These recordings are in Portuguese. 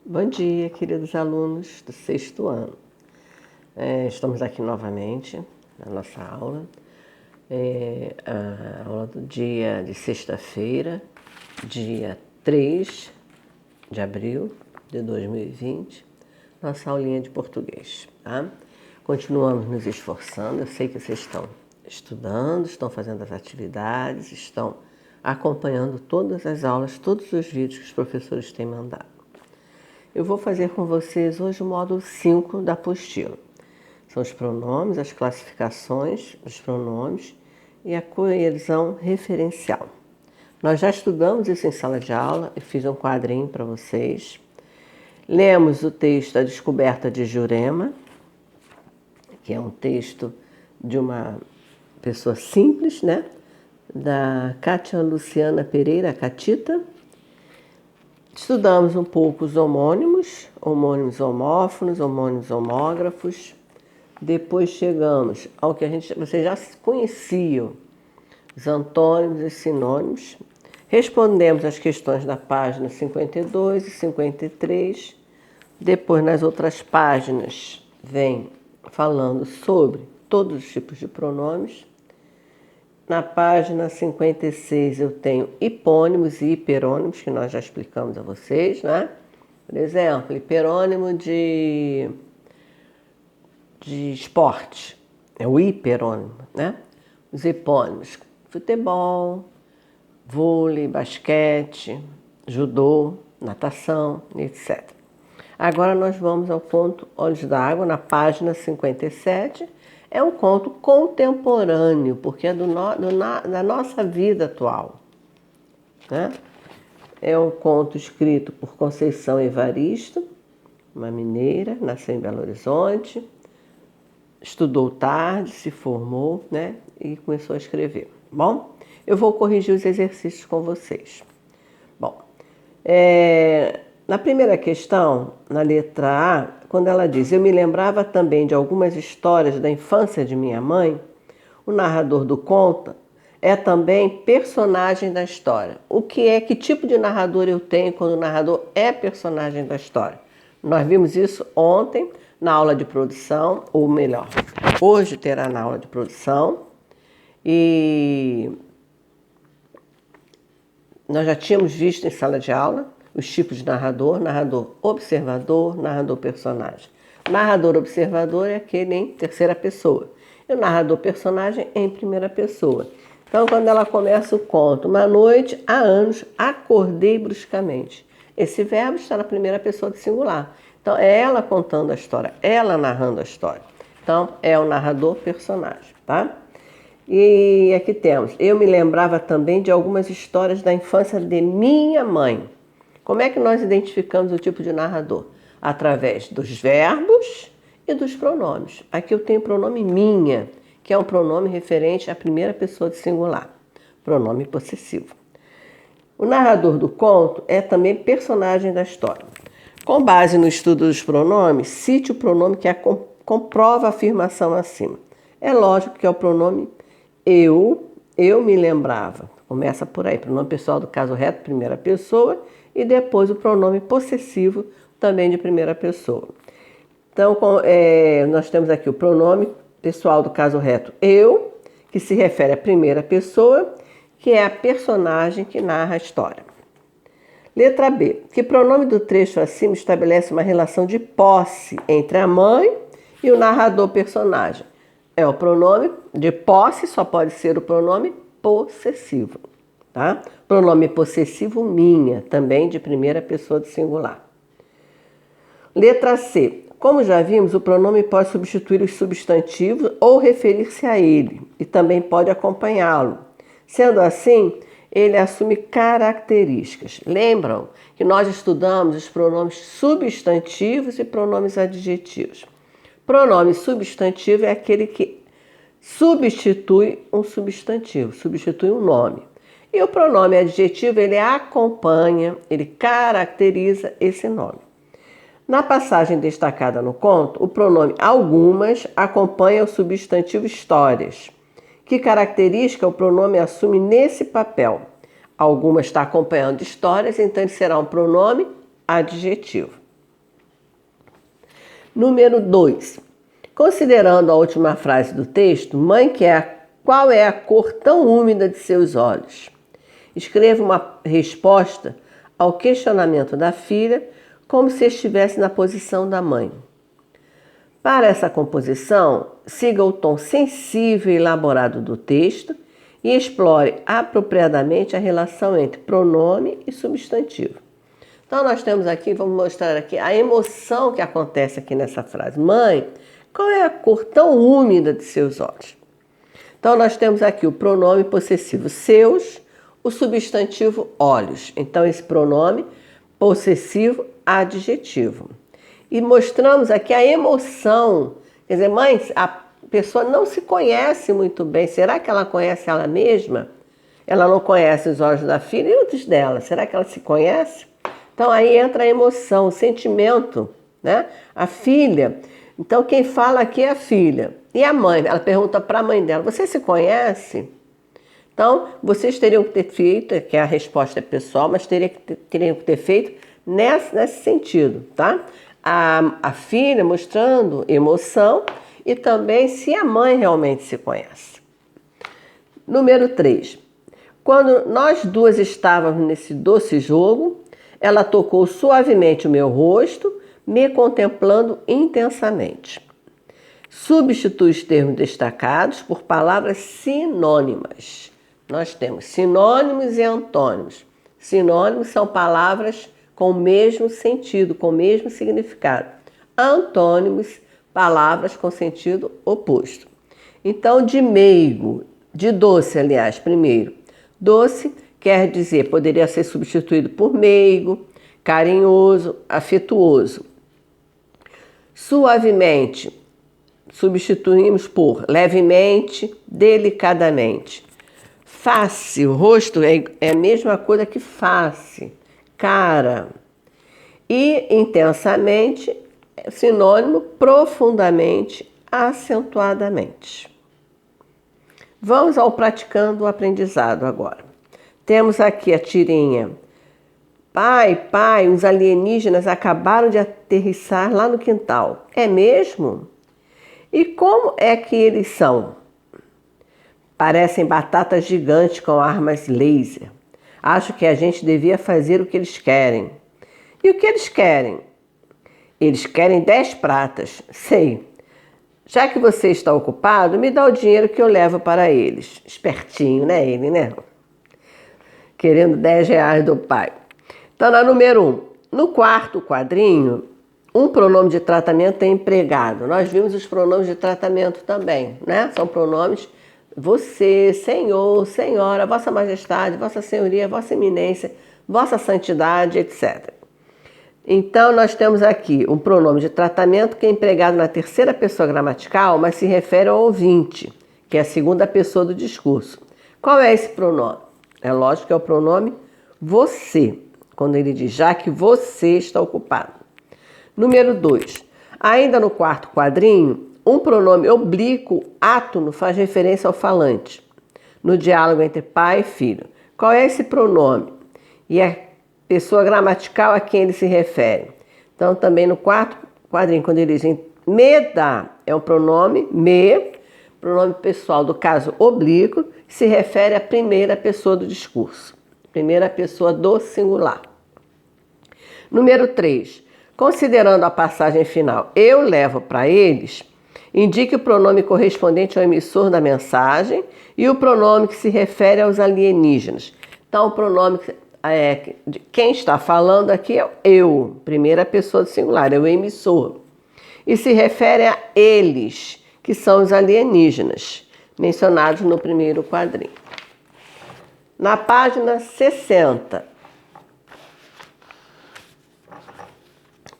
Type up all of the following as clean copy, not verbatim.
Bom dia, queridos alunos do sexto ano. Estamos aqui novamente na nossa aula. A aula do dia de sexta-feira, dia 3 de abril de 2020, nossa aulinha de português, tá? Continuamos nos esforçando, eu sei que vocês estão estudando, estão fazendo as atividades, estão acompanhando todas as aulas, todos os vídeos que os professores têm mandado. Eu vou fazer com vocês hoje o módulo 5 da apostila. São os pronomes, as classificações dos pronomes e a coesão referencial. Nós já estudamos isso em sala de aula, eu fiz um quadrinho para vocês. Lemos o texto A Descoberta de Jurema, que é um texto de uma pessoa simples, né? Da Cátia Luciana Pereira, Catita. Estudamos um pouco os homônimos, homônimos homófonos, homônimos homógrafos. Depois chegamos ao que vocês já conheciam, os antônimos e sinônimos. Respondemos as questões da página 52 e 53. Depois, nas outras páginas, vem falando sobre todos os tipos de pronomes. Na página 56 eu tenho hipônimos e hiperônimos, que nós já explicamos a vocês, né? Por exemplo, hiperônimo de esporte, é o hiperônimo, né? Os hipônimos, futebol, vôlei, basquete, judô, natação, etc. Agora nós vamos ao conto Olhos d'Água, na página 57. É um conto contemporâneo, porque é da nossa vida atual, né? É um conto escrito por Conceição Evaristo, uma mineira, nasceu em Belo Horizonte, estudou tarde, se formou, né? E começou a escrever. Bom, eu vou corrigir os exercícios com vocês. Bom, na primeira questão, na letra A, quando ela diz: eu me lembrava também de algumas histórias da infância de minha mãe, o narrador do conto é também personagem da história. Que tipo de narrador eu tenho quando o narrador é personagem da história? Nós vimos isso ontem na aula de produção, ou melhor, hoje terá na aula de produção, e nós já tínhamos visto em sala de aula os tipos de narrador: narrador observador, narrador personagem. Narrador observador é aquele em terceira pessoa, e o narrador personagem em primeira pessoa. Então, quando ela começa o conto: uma noite, há anos, acordei bruscamente. Esse verbo está na primeira pessoa do singular. Então, é ela contando a história, ela narrando a história. Então, é o narrador personagem, tá? E aqui temos: eu me lembrava também de algumas histórias da infância de minha mãe. Como é que nós identificamos o tipo de narrador? Através dos verbos e dos pronomes. Aqui eu tenho o pronome minha, que é um pronome referente à primeira pessoa do singular, pronome possessivo. O narrador do conto é também personagem da história. Com base no estudo dos pronomes, cite o pronome que comprova a afirmação acima. É lógico que é o pronome eu me lembrava. Começa por aí, pronome pessoal do caso reto, primeira pessoa, e depois o pronome possessivo, também de primeira pessoa. Então, nós temos aqui o pronome pessoal do caso reto, eu, que se refere à primeira pessoa, que é a personagem que narra a história. Letra B. Que pronome do trecho acima estabelece uma relação de posse entre a mãe e o narrador personagem? É o pronome de posse, só pode ser o pronome possessivo, tá? Pronome possessivo minha, também de primeira pessoa do singular. Letra C. Como já vimos, o pronome pode substituir os substantivos ou referir-se a ele, e também pode acompanhá-lo. Sendo assim, ele assume características. Lembram que nós estudamos os pronomes substantivos e pronomes adjetivos. Pronome substantivo é aquele que substitui um substantivo, substitui um nome. E o pronome adjetivo, ele acompanha, ele caracteriza esse nome. Na passagem destacada no conto, o pronome algumas acompanha o substantivo histórias. Que característica o pronome assume nesse papel? Algumas está acompanhando histórias, então ele será um pronome adjetivo. Número 2. Considerando a última frase do texto, mãe quer qual é a cor tão úmida de seus olhos? Escreva uma resposta ao questionamento da filha, como se estivesse na posição da mãe. Para essa composição, siga o tom sensível e elaborado do texto e explore apropriadamente a relação entre pronome e substantivo. Então, nós temos aqui, vamos mostrar aqui a emoção que acontece aqui nessa frase. Mãe, qual é a cor tão úmida de seus olhos? Então, nós temos aqui o pronome possessivo seus, o substantivo olhos. Então, esse pronome possessivo adjetivo. E mostramos aqui a emoção. Quer dizer, mãe, a pessoa não se conhece muito bem. Será que ela conhece ela mesma? Ela não conhece os olhos da filha e outros dela. Será que ela se conhece? Então aí entra a emoção, o sentimento, né? A filha. Então quem fala aqui é a filha. E a mãe, ela pergunta para a mãe dela, você se conhece? Então vocês teriam que ter feito, que a resposta é pessoal, mas teriam que ter feito nesse sentido, tá? A filha mostrando emoção e também se a mãe realmente se conhece. Número 3. Quando nós duas estávamos nesse doce jogo, ela tocou suavemente o meu rosto, me contemplando intensamente. Substitui os termos destacados por palavras sinônimas. Nós temos sinônimos e antônimos. Sinônimos são palavras com o mesmo sentido, com o mesmo significado. Antônimos, palavras com sentido oposto. Então, de meigo, de doce, aliás, primeiro. Doce quer dizer, poderia ser substituído por meigo, carinhoso, afetuoso. Suavemente, substituímos por levemente, delicadamente. Face, o rosto é a mesma coisa que face. Cara. E intensamente, sinônimo profundamente, acentuadamente. Vamos ao praticando o aprendizado agora. Temos aqui a tirinha. Pai, os alienígenas acabaram de aterrissar lá no quintal. É mesmo? E como é que eles são? Parecem batatas gigantes com armas laser. Acho que a gente devia fazer o que eles querem. E o que eles querem? Eles querem 10 pratas. Sei. Já que você está ocupado, me dá o dinheiro que eu levo para eles. Espertinho, né, ele, né? Querendo 10 reais do pai. Então, na número 1. No quarto quadrinho, um pronome de tratamento é empregado. Nós vimos os pronomes de tratamento também, né? São pronomes você, senhor, senhora, vossa majestade, vossa senhoria, vossa eminência, vossa santidade, etc. Então, nós temos aqui um pronome de tratamento que é empregado na terceira pessoa gramatical, mas se refere ao ouvinte, que é a segunda pessoa do discurso. Qual é esse pronome? É lógico que é o pronome você, quando ele diz já que você está ocupado. Número 2. Ainda no quarto quadrinho, um pronome oblíquo átono faz referência ao falante, no diálogo entre pai e filho. Qual é esse pronome? E a pessoa gramatical a quem ele se refere. Então, também no quarto quadrinho, quando ele diz me dá, é um pronome me, pronome pessoal do caso oblíquo, que se refere à primeira pessoa do discurso, primeira pessoa do singular. Número 3. Considerando a passagem final, eu levo para eles, indique o pronome correspondente ao emissor da mensagem e o pronome que se refere aos alienígenas. Então, o pronome de quem está falando aqui é eu, primeira pessoa do singular, é o emissor. E se refere a eles, que são os alienígenas, mencionados no primeiro quadrinho. Na página 60.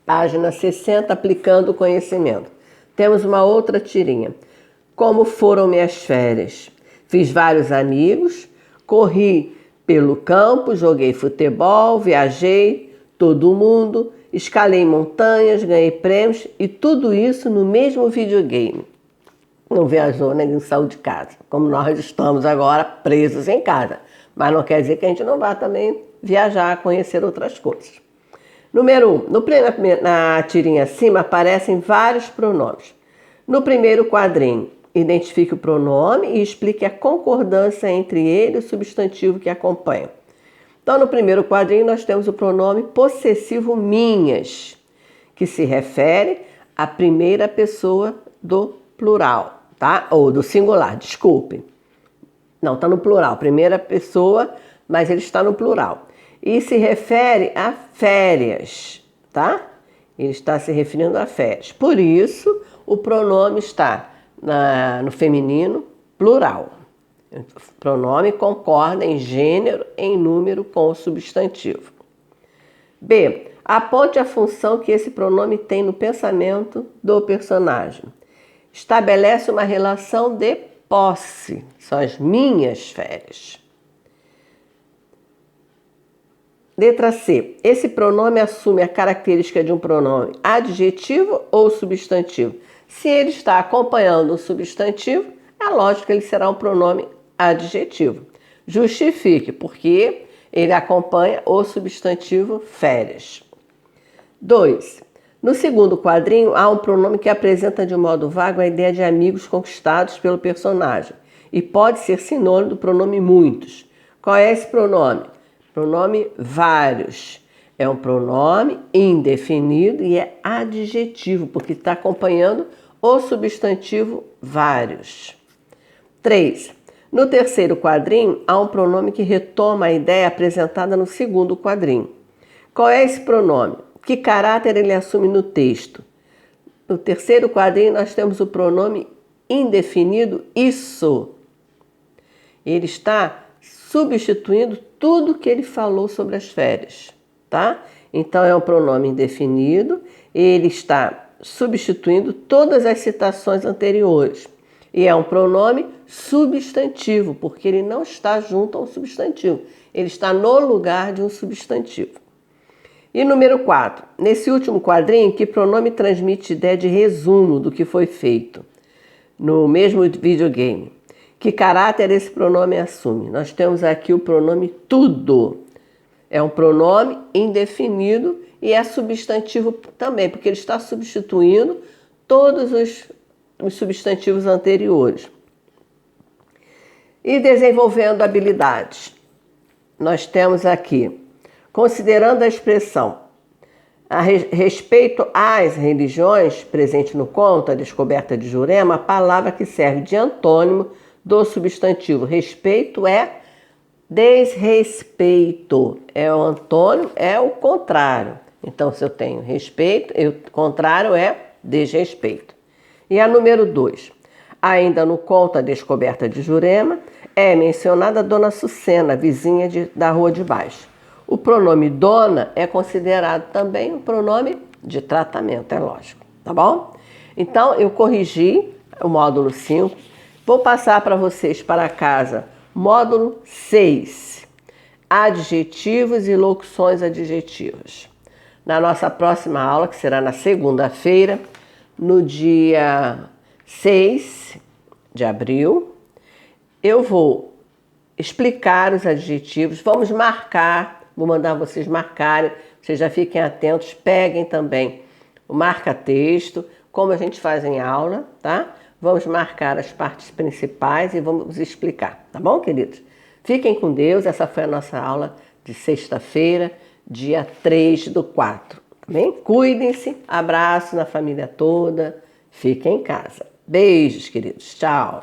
Página 60, aplicando o conhecimento. Temos uma outra tirinha. Como foram minhas férias? Fiz vários amigos, corri pelo campo, joguei futebol, viajei todo mundo, escalei montanhas, ganhei prêmios e tudo isso no mesmo videogame. Não viajou, né? Não saiu de casa, como nós estamos agora presos em casa. Mas não quer dizer que a gente não vá também viajar, conhecer outras coisas. Número 1. Na tirinha acima aparecem vários pronomes. No primeiro quadrinho, identifique o pronome e explique a concordância entre ele e o substantivo que acompanha. Então, no primeiro quadrinho, nós temos o pronome possessivo minhas, que se refere à primeira pessoa do plural, tá? Ou do singular, desculpe. Não, está no plural, primeira pessoa, mas ele está no plural. E se refere a férias, tá? Ele está se referindo a férias. Por isso, o pronome está no feminino plural. O pronome concorda em gênero, em número com o substantivo. B. Aponte a função que esse pronome tem no pensamento do personagem. Estabelece uma relação de posse. São as minhas férias. Letra C. Esse pronome assume a característica de um pronome adjetivo ou substantivo. Se ele está acompanhando um substantivo, é lógico que ele será um pronome adjetivo. Justifique, porque ele acompanha o substantivo férias. 2. No segundo quadrinho, há um pronome que apresenta de um modo vago a ideia de amigos conquistados pelo personagem e pode ser sinônimo do pronome muitos. Qual é esse pronome? Pronome vários. É um pronome indefinido e é adjetivo, porque está acompanhando o substantivo vários. 3. No terceiro quadrinho, há um pronome que retoma a ideia apresentada no segundo quadrinho. Qual é esse pronome? Que caráter ele assume no texto? No terceiro quadrinho, nós temos o pronome indefinido isso. Ele está substituindo tudo que ele falou sobre as férias, tá? Então, é um pronome indefinido, ele está substituindo todas as citações anteriores. E é um pronome substantivo, porque ele não está junto a um substantivo, ele está no lugar de um substantivo. E número 4, nesse último quadrinho, que pronome transmite ideia de resumo do que foi feito no mesmo videogame? Que caráter esse pronome assume? Nós temos aqui o pronome tudo. É um pronome indefinido e é substantivo também, porque ele está substituindo todos os substantivos anteriores. E desenvolvendo habilidades. Nós temos aqui, considerando a expressão a respeito às religiões, presente no conto, a descoberta de Jurema, a palavra que serve de antônimo do substantivo respeito é desrespeito. É o antônimo, é o contrário. Então, se eu tenho respeito, o contrário é desrespeito. E a número 2. Ainda no conto A Descoberta de Jurema, é mencionada a Dona Sucena, vizinha da rua de baixo. O pronome dona é considerado também um pronome de tratamento, é lógico, tá bom? Então, eu corrigi o módulo 5. Vou passar para vocês para casa módulo 6, adjetivos e locuções adjetivas. Na nossa próxima aula, que será na segunda-feira, no dia 6 de abril, eu vou explicar os adjetivos, vamos marcar, vou mandar vocês marcarem, vocês já fiquem atentos, peguem também o marca-texto, como a gente faz em aula, tá? Vamos marcar as partes principais e vamos explicar, tá bom, queridos? Fiquem com Deus, essa foi a nossa aula de sexta-feira, dia 3/4, tá bem? Cuidem-se, abraço na família toda, fiquem em casa. Beijos, queridos, tchau!